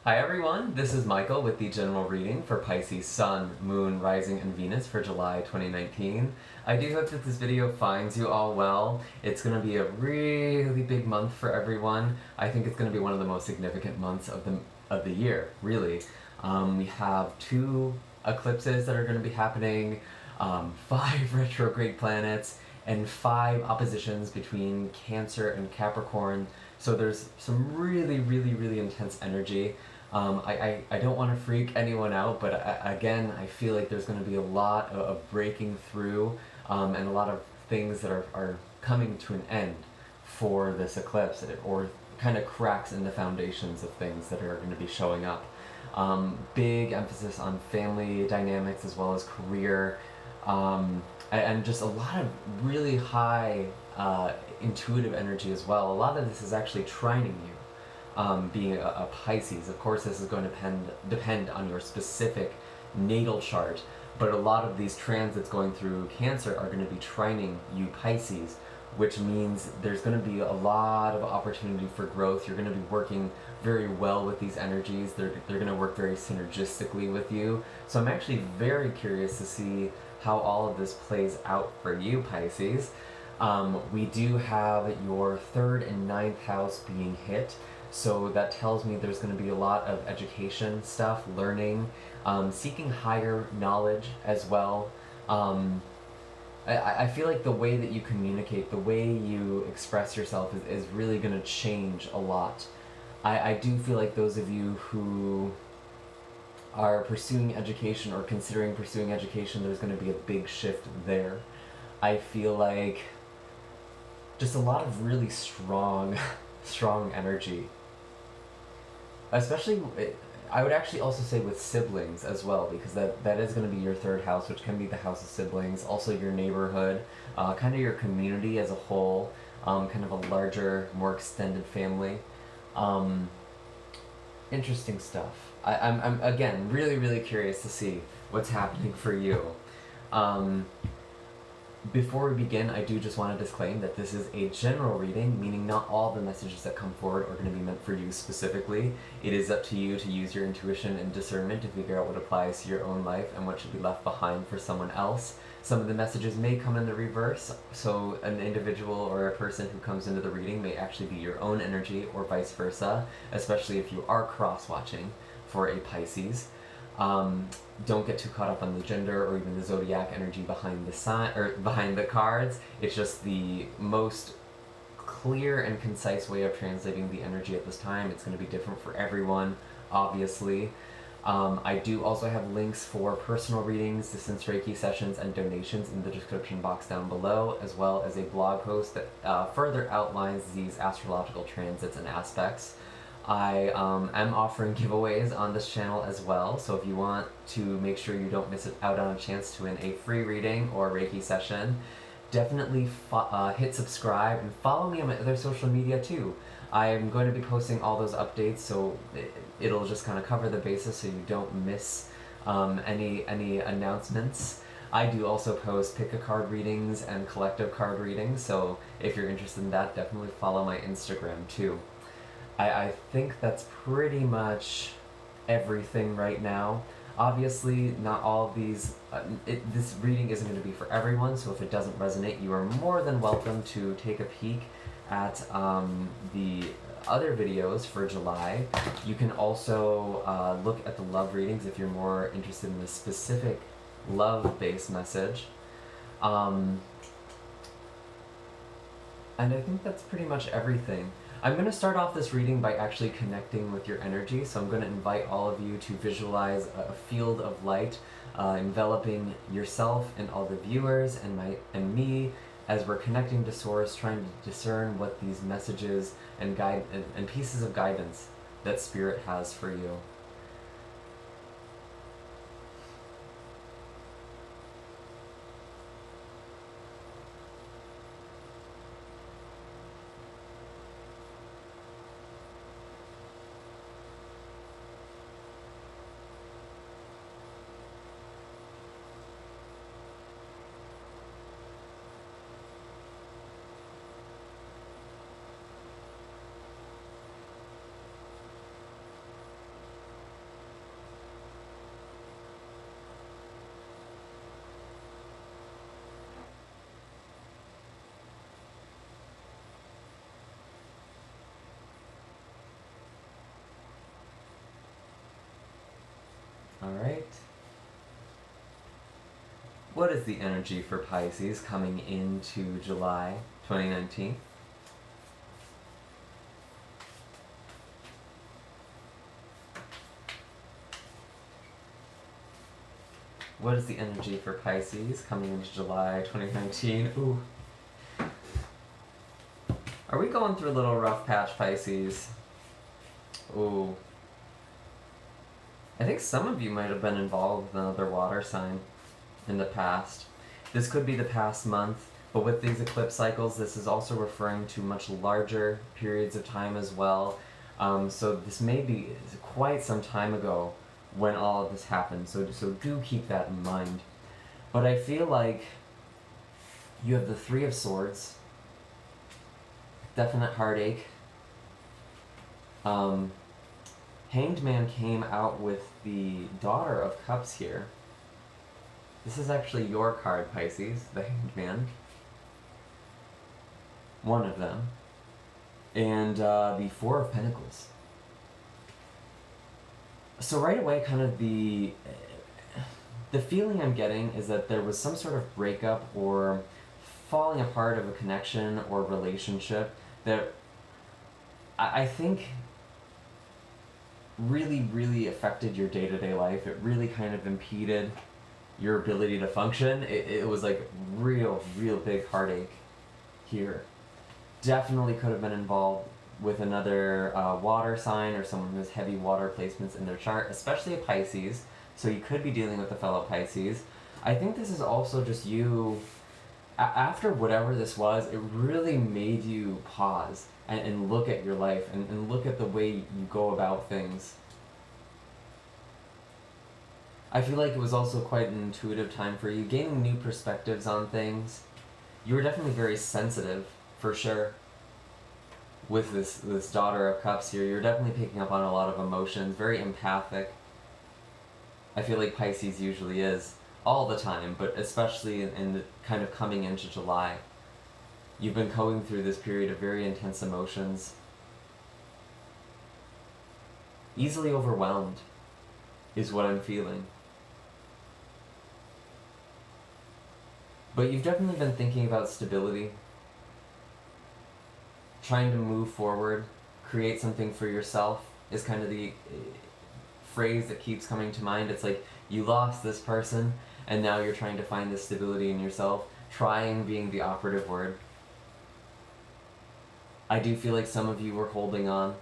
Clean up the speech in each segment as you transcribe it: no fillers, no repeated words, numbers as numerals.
Hi everyone, this is Michael with the general reading for Pisces Sun, Moon, Rising, and Venus for July 2019. I do hope that this video finds you all well. It's going to be a really big month for everyone. I think it's going to be one of the most significant months of the year, really. We have 2 eclipses that are going to be happening, 5 retrograde planets, and 5 oppositions between Cancer and Capricorn. So there's some really intense energy. I don't want to freak anyone out, but again, I feel like there's going to be a lot of breaking through and a lot of things that are coming to an end for this eclipse, or kind of cracks in the foundations of things that are going to be showing up. Big emphasis on family dynamics as well as career, and just a lot of really high intuitive energy as well. A lot of this is actually trining you. Being a Pisces. Of course, this is going to depend on your specific natal chart, but a lot of these transits going through Cancer are going to be trining you Pisces, which means there's going to be a lot of opportunity for growth. You're going to be working very well with these energies. They're going to work very synergistically with you. So I'm actually very curious to see how all of this plays out for you, Pisces. We do have your 3rd and 9th house being hit. So that tells me there's going to be a lot of education stuff, learning, seeking higher knowledge as well. I feel like the way that you communicate, the way you express yourself is really going to change a lot. I do feel like those of you who are pursuing education or considering pursuing education, there's going to be a big shift there. I feel like just a lot of really strong energy. Especially, I would actually also say with siblings as well, because that is going to be your 3rd house, which can be the house of siblings, also your neighborhood, kind of your community as a whole, kind of a larger, more extended family. Interesting stuff. I'm again really curious to see what's happening for you. Before we begin, I do just want to disclaim that this is a general reading, meaning not all the messages that come forward are going to be meant for you specifically. It is up to you to use your intuition and discernment to figure out what applies to your own life and what should be left behind for someone else. Some of the messages may come in the reverse, so an individual or a person who comes into the reading may actually be your own energy or vice versa, especially if you are cross-watching for a Pisces. Don't get too caught up on the gender or even the zodiac energy behind the sign or behind the cards. It's just the most clear and concise way of translating the energy at this time. It's going to be different for everyone, obviously. I do also have links for personal readings, distance Reiki sessions, and donations in the description box down below, as well as a blog post that further outlines these astrological transits and aspects. I am offering giveaways on this channel as well, so if you want to make sure you don't miss out on a chance to win a free reading or Reiki session, definitely hit subscribe and follow me on my other social media too. I'm going to be posting all those updates, so it'll just kind of cover the bases so you don't miss any announcements. I do also post pick a card readings and collective card readings, so if you're interested in that, definitely follow my Instagram too. I think that's pretty much everything right now. Obviously, not all of these, this reading isn't going to be for everyone, so if it doesn't resonate, you are more than welcome to take a peek at the other videos for July. You can also look at the love readings if you're more interested in a specific love-based message. And I think that's pretty much everything. I'm going to start off this reading by actually connecting with your energy, so I'm going to invite all of you to visualize a field of light enveloping yourself and all the viewers and me as we're connecting to Source, trying to discern what these messages and pieces of guidance that Spirit has for you. Alright. What is the energy for Pisces coming into July 2019? What is the energy for Pisces coming into July 2019? Ooh. Are we going through a little rough patch, Pisces? Ooh. I think some of you might have been involved with another water sign in the past. This could be the past month, but with these eclipse cycles, this is also referring to much larger periods of time as well. So this may be quite some time ago when all of this happened, so do keep that in mind. But I feel like you have the Three of Swords, definite heartache. Hanged Man came out with the Daughter of Cups here. This is actually your card, Pisces, the Hanged Man. One of them. And the Four of Pentacles. So right away, kind of the feeling I'm getting is that there was some sort of breakup or falling apart of a connection or relationship that I think really affected your day-to-day life. It really kind of impeded your ability to function. It was like real big heartache here. Definitely could have been involved with another water sign or someone who has heavy water placements in their chart, especially a Pisces, so you could be dealing with a fellow Pisces. I think this is also just you, after whatever this was, it really made you pause and look at your life and look at the way you go about things. I feel like it was also quite an intuitive time for you, gaining new perspectives on things. You were definitely very sensitive, for sure. With this Daughter of Cups here, you're definitely picking up on a lot of emotions, very empathic. I feel like Pisces usually is, all the time, but especially in the kind of coming into July. You've been going through this period of very intense emotions. Easily overwhelmed is what I'm feeling. But you've definitely been thinking about stability, trying to move forward, create something for yourself is kind of the phrase that keeps coming to mind. It's like you lost this person and now you're trying to find this stability in yourself. Trying being the operative word. I do feel like some of you were holding on.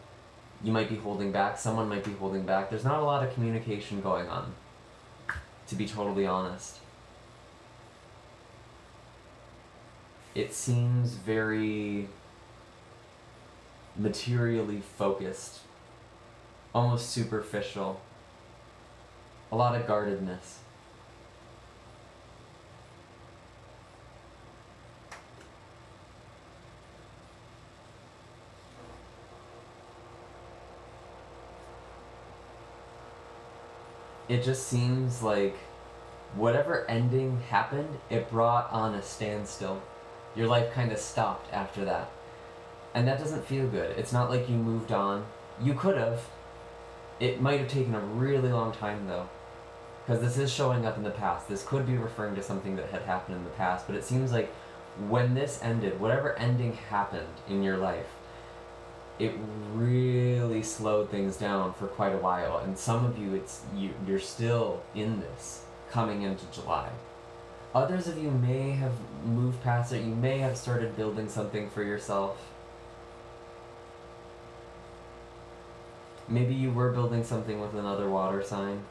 You might be holding back, someone might be holding back. There's not a lot of communication going on, to be totally honest. It seems very materially focused, almost superficial, a lot of guardedness. It just seems like whatever ending happened, it brought on a standstill. Your life kind of stopped after that. And that doesn't feel good. It's not like you moved on. You could have. It might have taken a really long time though. Because this is showing up in the past. This could be referring to something that had happened in the past, but it seems like when this ended, whatever ending happened in your life, it really slowed things down for quite a while. And some of you, you're still in this coming into July. Others of you may have moved past it. You may have started building something for yourself. Maybe you were building something with another water sign.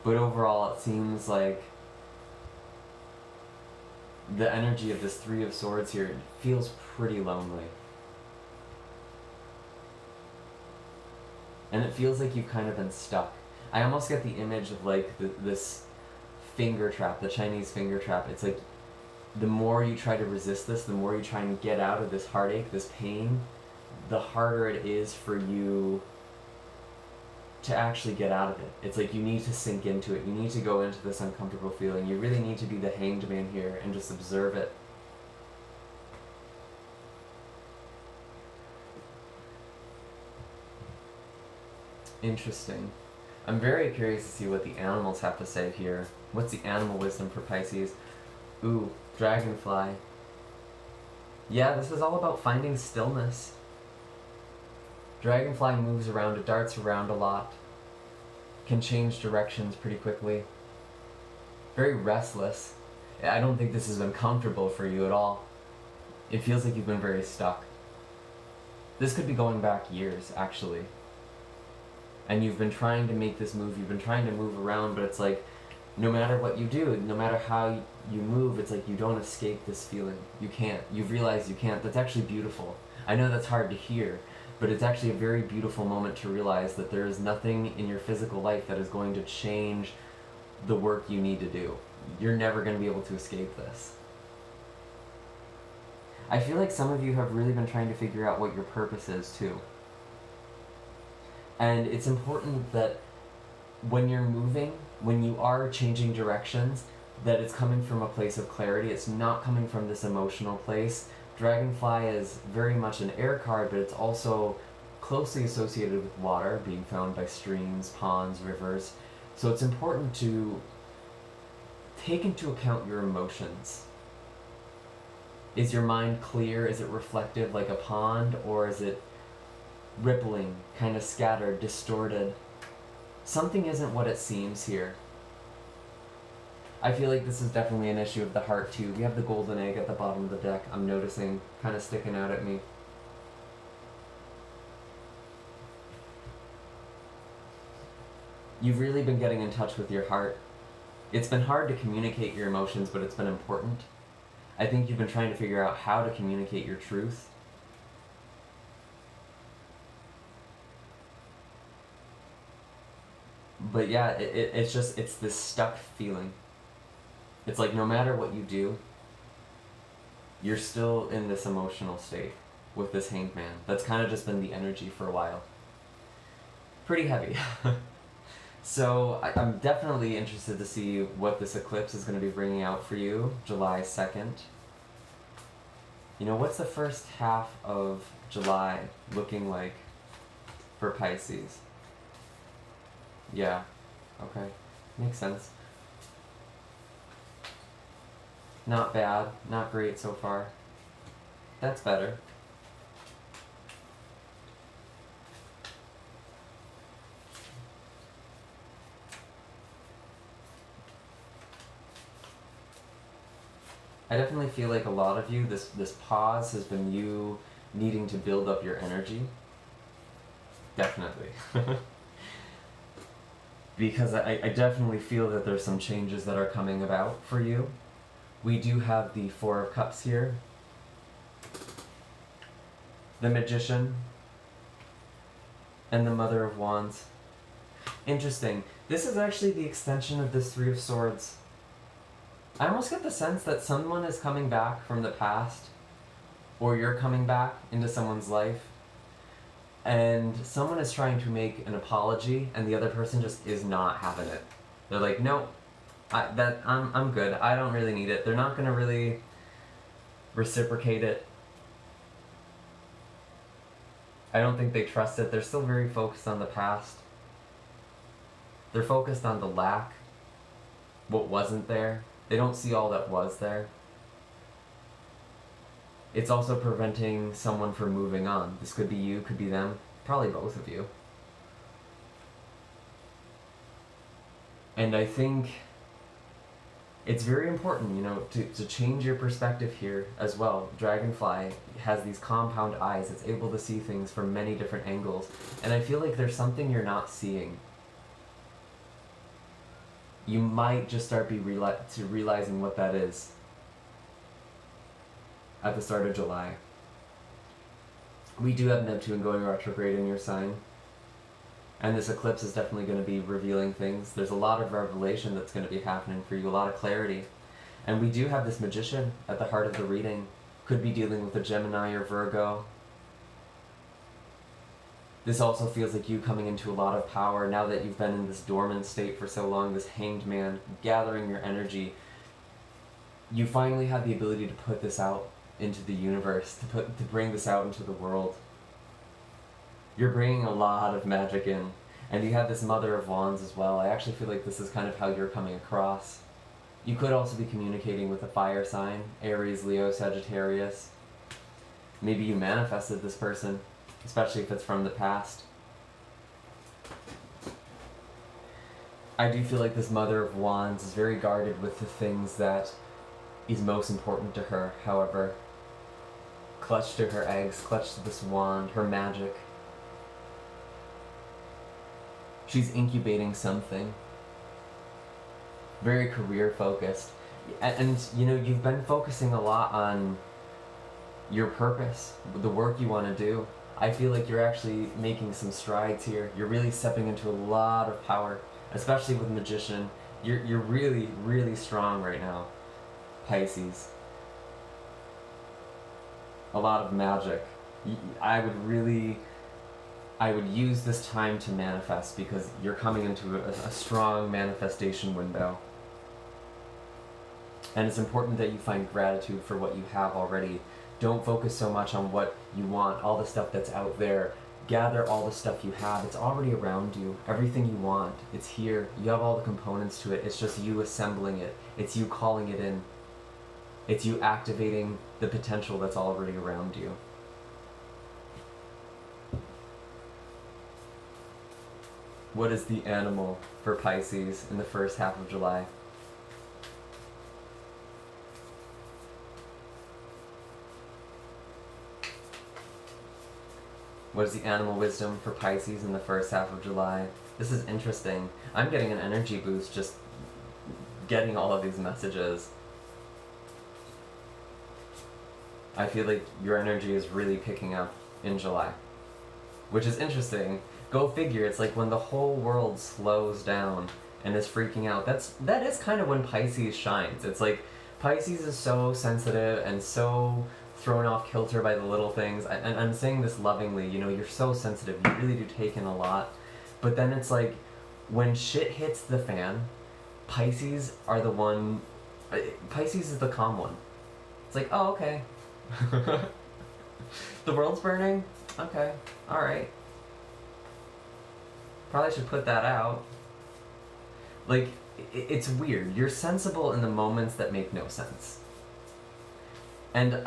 But overall, it seems like the energy of this Three of Swords here feels pretty lonely. And it feels like you've kind of been stuck. I almost get the image of like this finger trap, the Chinese finger trap. It's like the more you try to resist this, the more you try and get out of this heartache, this pain, the harder it is for you to actually get out of it. It's like you need to sink into it. You need to go into this uncomfortable feeling. You really need to be the Hanged Man here and just observe it. Interesting. I'm very curious to see what the animals have to say here. What's the animal wisdom for Pisces? Ooh, dragonfly. Yeah, this is all about finding stillness. Dragonfly moves around, it darts around a lot. Can change directions pretty quickly. Very restless. I don't think this has been comfortable for you at all. It feels like you've been very stuck. This could be going back years, actually. And you've been trying to make this move, you've been trying to move around, but it's like, no matter what you do, no matter how you move, it's like you don't escape this feeling. You can't. You've realized you can't. That's actually beautiful. I know that's hard to hear, but it's actually a very beautiful moment to realize that there is nothing in your physical life that is going to change the work you need to do. You're never going to be able to escape this. I feel like some of you have really been trying to figure out what your purpose is too. And it's important that when you're moving, when you are changing directions, that it's coming from a place of clarity. It's not coming from this emotional place. Dragonfly is very much an air card, but it's also closely associated with water, being found by streams, ponds, rivers. So it's important to take into account your emotions. Is your mind clear? Is it reflective like a pond? Or is it rippling, kind of scattered, distorted? Something isn't what it seems here. I feel like this is definitely an issue of the heart too. We have the golden egg at the bottom of the deck, I'm noticing, kind of sticking out at me. You've really been getting in touch with your heart. It's been hard to communicate your emotions, but it's been important. I think you've been trying to figure out how to communicate your truth. But yeah, it's this stuck feeling. It's like no matter what you do, you're still in this emotional state with this Hanged Man. That's kind of just been the energy for a while. Pretty heavy. So I'm definitely interested to see what this eclipse is going to be bringing out for you, July 2nd. You know, what's the first half of July looking like for Pisces? Yeah, okay, makes sense. Not bad, not great so far. That's better. I definitely feel like a lot of you, this pause has been you needing to build up your energy. Definitely. Because I definitely feel that there's some changes that are coming about for you. We do have the Four of Cups here. The Magician. And the Mother of Wands. Interesting. This is actually the extension of this Three of Swords. I almost get the sense that someone is coming back from the past, or you're coming back into someone's life, and someone is trying to make an apology, and the other person just is not having it. They're like, no, I'm good. I don't really need it. They're not going to really reciprocate it. I don't think they trust it. They're still very focused on the past. They're focused on the lack, what wasn't there. They don't see all that was there. It's also preventing someone from moving on. This could be you, could be them, probably both of you. And I think it's very important, you know, to change your perspective here as well. Dragonfly has these compound eyes. It's able to see things from many different angles. And I feel like there's something you're not seeing. You might just start realizing what that is at the start of July. We do have Neptune going retrograde in your sign. And this eclipse is definitely going to be revealing things. There's a lot of revelation that's going to be happening for you, a lot of clarity. And we do have this Magician at the heart of the reading. Could be dealing with a Gemini or Virgo. This also feels like you coming into a lot of power now that you've been in this dormant state for so long, this Hanged Man, gathering your energy. You finally have the ability to put this out into the universe, to bring this out into the world. You're bringing a lot of magic in. And you have this Mother of Wands as well. I actually feel like this is kind of how you're coming across. You could also be communicating with a fire sign, Aries, Leo, Sagittarius. Maybe you manifested this person, especially if it's from the past. I do feel like this Mother of Wands is very guarded with the things that is most important to her, however. Clutched to her eggs, clutched to this wand, her magic. She's incubating something. Very career focused. And you know, you've been focusing a lot on your purpose, the work you want to do. I feel like you're actually making some strides here. You're really stepping into a lot of power, especially with Magician. You're really, really strong right now, Pisces. A lot of magic. I would use this time to manifest, because you're coming into a strong manifestation window. And it's important that you find gratitude for what you have already. Don't focus so much on what you want, all the stuff that's out there. Gather all the stuff you have. It's already around you. Everything you want, it's here. You have all the components to it. It's just you assembling it. It's you calling it in. It's you activating the potential that's already around you. What is the animal for Pisces in the first half of July? What is the animal wisdom for Pisces in the first half of July? This is interesting. I'm getting an energy boost just getting all of these messages. I feel like your energy is really picking up in July, which is interesting. Go figure, it's like when the whole world slows down and is freaking out. That is kind of when Pisces shines. It's like Pisces is so sensitive and so thrown off kilter by the little things. And I'm saying this lovingly, you know, you're so sensitive. You really do take in a lot. But then it's like when shit hits the fan, Pisces are the one. Pisces is the calm one. It's like, oh, okay. The world's burning? Okay, alright. Probably should put that out. Like, it's weird. You're sensible in the moments that make no sense. And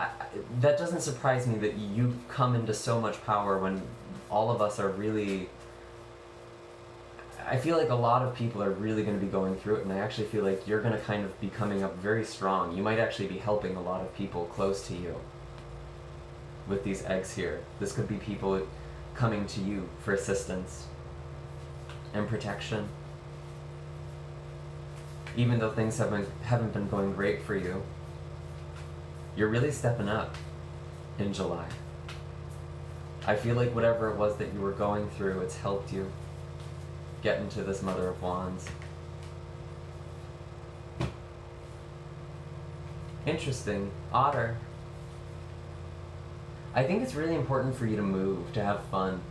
that doesn't surprise me that you come into so much power when all of us are really... I feel like a lot of people are really going to be going through it, and I actually feel like you're going to kind of be coming up very strong. You might actually be helping a lot of people close to you with these eggs here. This could be people coming to you for assistance and protection. Even though things haven't been going great for you, you're really stepping up in July. I feel like whatever it was that you were going through, it's helped you get into this Mother of Wands. Interesting. Otter. I think it's really important for you to move, to have fun.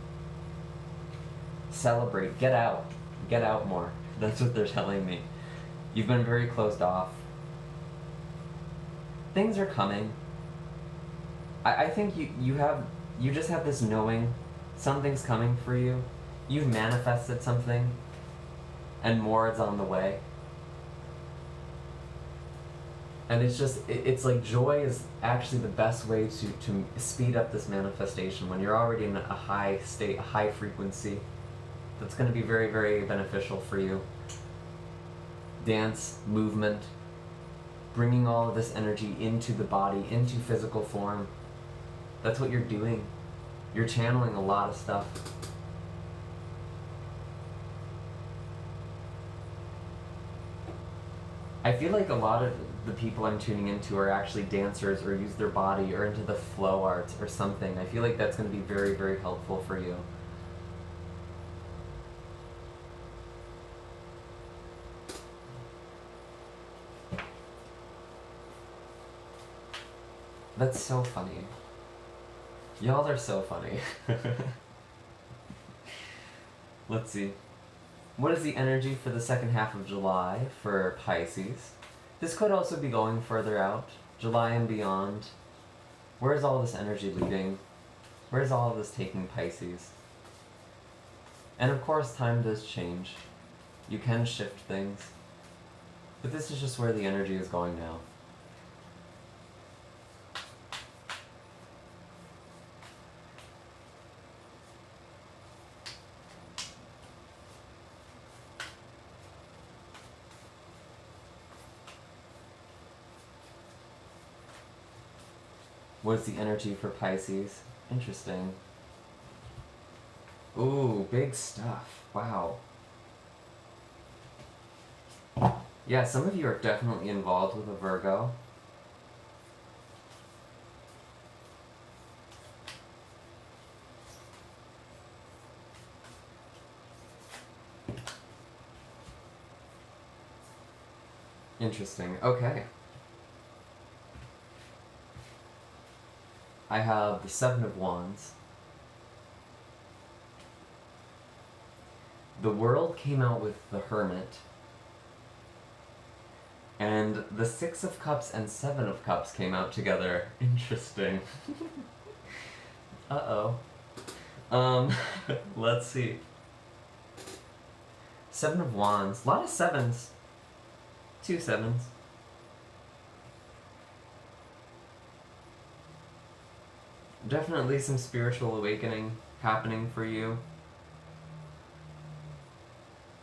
Celebrate. Get out. Get out more. That's what they're telling me. You've been very closed off. Things are coming. I think you just have this knowing something's coming for you. You've manifested something, and more is on the way. And it's just, it's like joy is actually the best way to speed up this manifestation when you're already in a high state, a high frequency. That's going to be very, very beneficial for you. Dance, movement, bringing all of this energy into the body, into physical form. That's what you're doing. You're channeling a lot of stuff. I feel like a lot of the people I'm tuning into are actually dancers or use their body or into the flow arts or something. I feel like that's going to be very, very helpful for you. That's so funny. Y'all are so funny. Let's see. What is the energy for the second half of July for Pisces? This could also be going further out, July and beyond. Where's all this energy leading? Where's all of this taking Pisces? And of course, time does change. You can shift things. But this is just where the energy is going now. What's the energy for Pisces? Interesting. Ooh, big stuff. Wow. Yeah, some of you are definitely involved with a Virgo. Interesting. Okay. I have the Seven of Wands. The World came out with the Hermit. And the Six of Cups and Seven of Cups came out together. Interesting. Uh-oh. Let's see. Seven of Wands. A lot of sevens. 2 sevens. Definitely some spiritual awakening happening for you.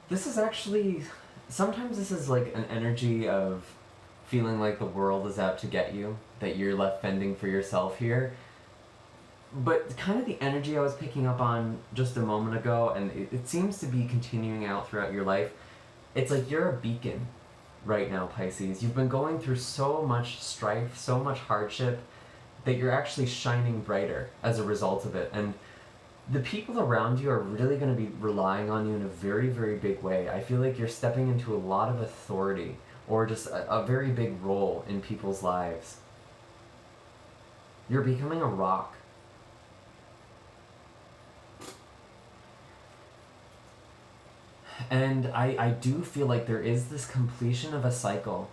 This is actually... Sometimes this is like an energy of feeling like the world is out to get you, that you're left fending for yourself here. But kind of the energy I was picking up on just a moment ago, and it seems to be continuing out throughout your life, it's like you're a beacon right now, Pisces. You've been going through so much strife, so much hardship, that you're actually shining brighter as a result of it. And the people around you are really going to be relying on you in a very, very big way. I feel like you're stepping into a lot of authority, or just a very big role in people's lives. You're becoming a rock. And I do feel like there is this completion of a cycle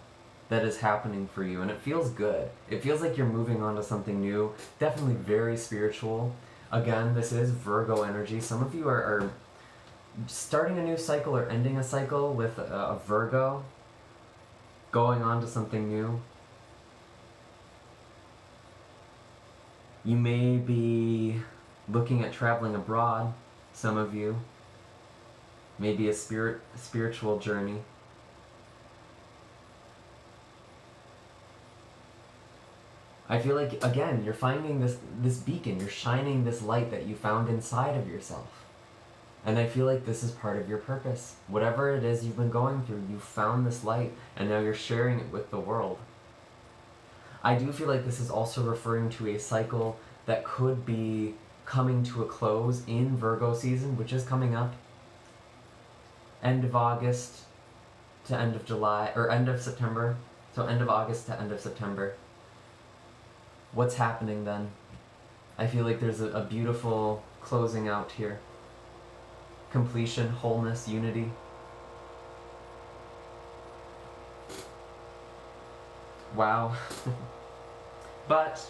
that is happening for you, and it feels good. It feels like you're moving on to something new, definitely very spiritual. Again, this is Virgo energy. Some of you are starting a new cycle or ending a cycle with a Virgo, going on to something new. You may be looking at traveling abroad, some of you. Maybe a spiritual journey. I feel like, again, you're finding this beacon, you're shining this light that you found inside of yourself. And I feel like this is part of your purpose. Whatever it is you've been going through, you found this light, and now you're sharing it with the world. I do feel like this is also referring to a cycle that could be coming to a close in Virgo season, which is coming up. End of August to end of July, or end of September. So end of August to end of September. What's happening then? I feel like there's a beautiful closing out here. Completion, wholeness, unity. Wow. But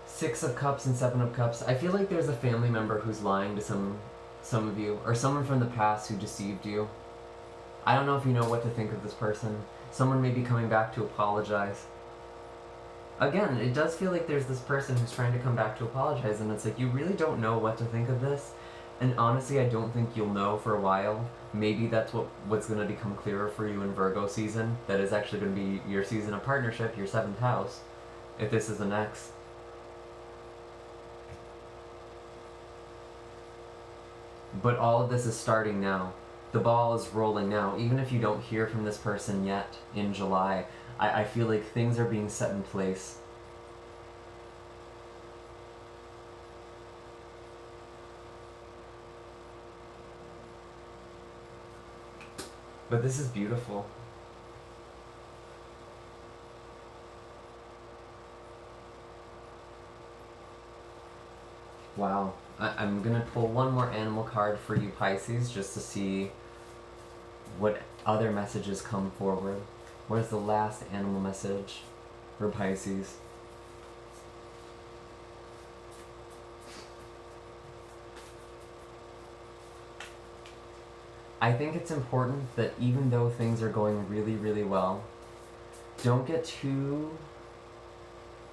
Six of Cups and Seven of Cups. I feel like there's a family member who's lying to some of you, or someone from the past who deceived you. I don't know if you know what to think of this person. Someone may be coming back to apologize. Again, it does feel like there's this person who's trying to come back to apologize, and it's like, you really don't know what to think of this. And honestly, I don't think you'll know for a while. Maybe that's what's going to become clearer for you in Virgo season. That is actually going to be your season of partnership, your 7th house, if this is an X. But all of this is starting now. The ball is rolling now. Even if you don't hear from this person yet in July, I feel like things are being set in place. But this is beautiful. Wow. I'm going to pull one more animal card for you, Pisces, just to see what other messages come forward. Where's the last animal message for I think it's important that even though things are going really, really well, don't get too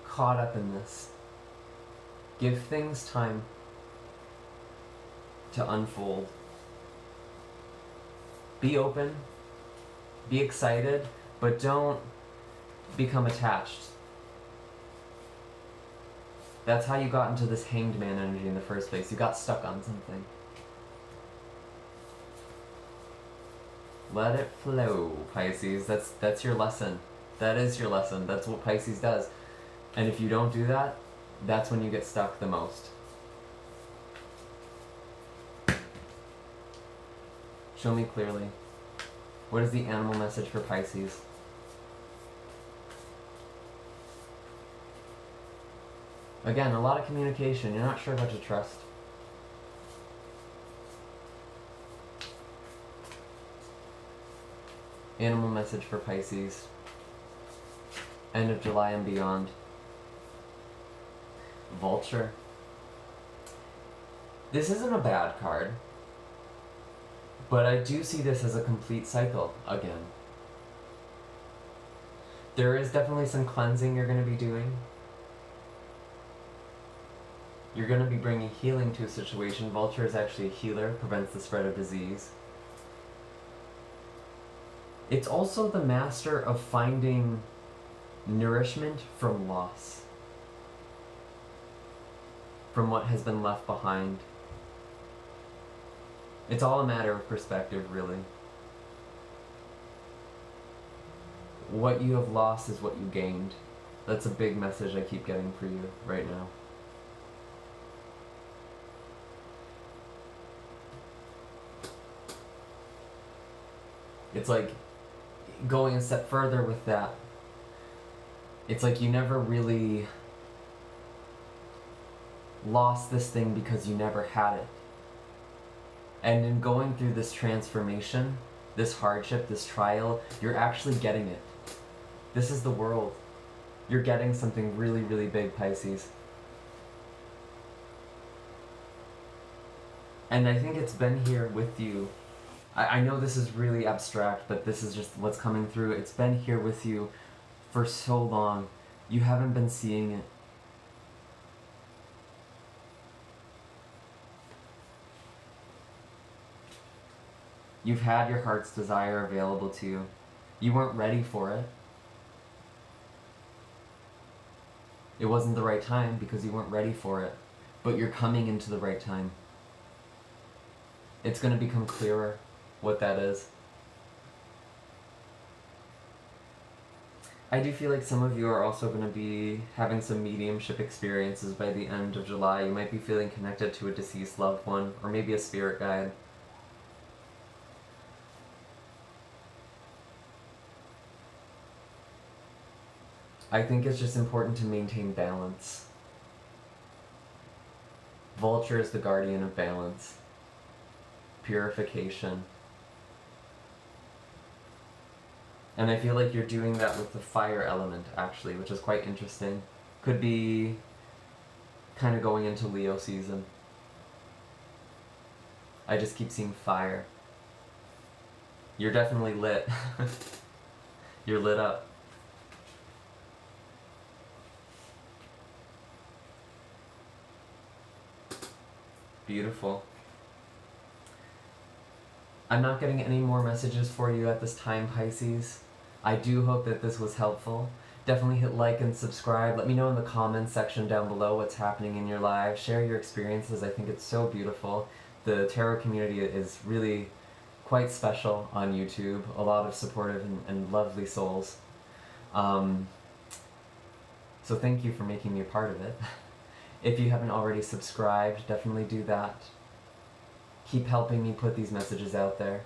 caught up in this. Give things time to unfold. Be open, be excited, but don't become attached. That's how you got into this hanged man energy in the first place. You got stuck on something. Let it flow, Pisces. That's your lesson. That is your lesson. That's what Pisces does. And if you don't do that, that's when you get stuck the most. Show me clearly. What is the animal message for Pisces? Again, a lot of communication. You're not sure what to trust. Animal message for Pisces. End of July and beyond. Vulture. This isn't a bad card, but I do see this as a complete cycle again. There is definitely some cleansing you're going to be doing. You're going to be bringing healing to a situation. Vulture is actually a healer, prevents the spread of disease. It's also the master of finding nourishment from loss, from what has been left behind. It's all a matter of perspective, really. What you have lost is what you gained. That's a big message I keep getting for you right now. It's like going a step further with that. It's like you never really lost this thing because you never had it. And in going through this transformation, this hardship, this trial, you're actually getting it. This is the world. You're getting something really, really big, Pisces. And I think it's been here with you. I know this is really abstract, but this is just what's coming through. It's been here with you for so long. You haven't been seeing it. You've had your heart's desire available to you. You weren't ready for it. It wasn't the right time because you weren't ready for it. But you're coming into the right time. It's going to become clearer what that is. I do feel like some of you are also going to be having some mediumship experiences by the end of July. You might be feeling connected to a deceased loved one, or maybe a spirit guide. I think it's just important to maintain balance. Vulture is the guardian of balance. Purification. And I feel like you're doing that with the fire element, actually, which is quite interesting. Could be kind of going into Leo season. I just keep seeing fire. You're definitely lit. You're lit up. Beautiful. I'm not getting any more messages for you at this time, Pisces. I do hope that this was helpful. Definitely hit like and subscribe. Let me know in the comments section down below what's happening in your lives. Share your experiences. I think it's so beautiful. The tarot community is really quite special on YouTube. A lot of supportive and lovely souls. So thank you for making me a part of it. If you haven't already subscribed, definitely do that. Keep helping me put these messages out there.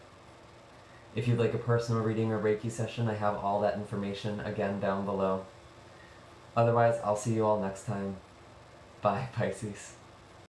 If you'd like a personal reading or Reiki session, I have all that information again down below. Otherwise, I'll see you all next time. Bye, Pisces.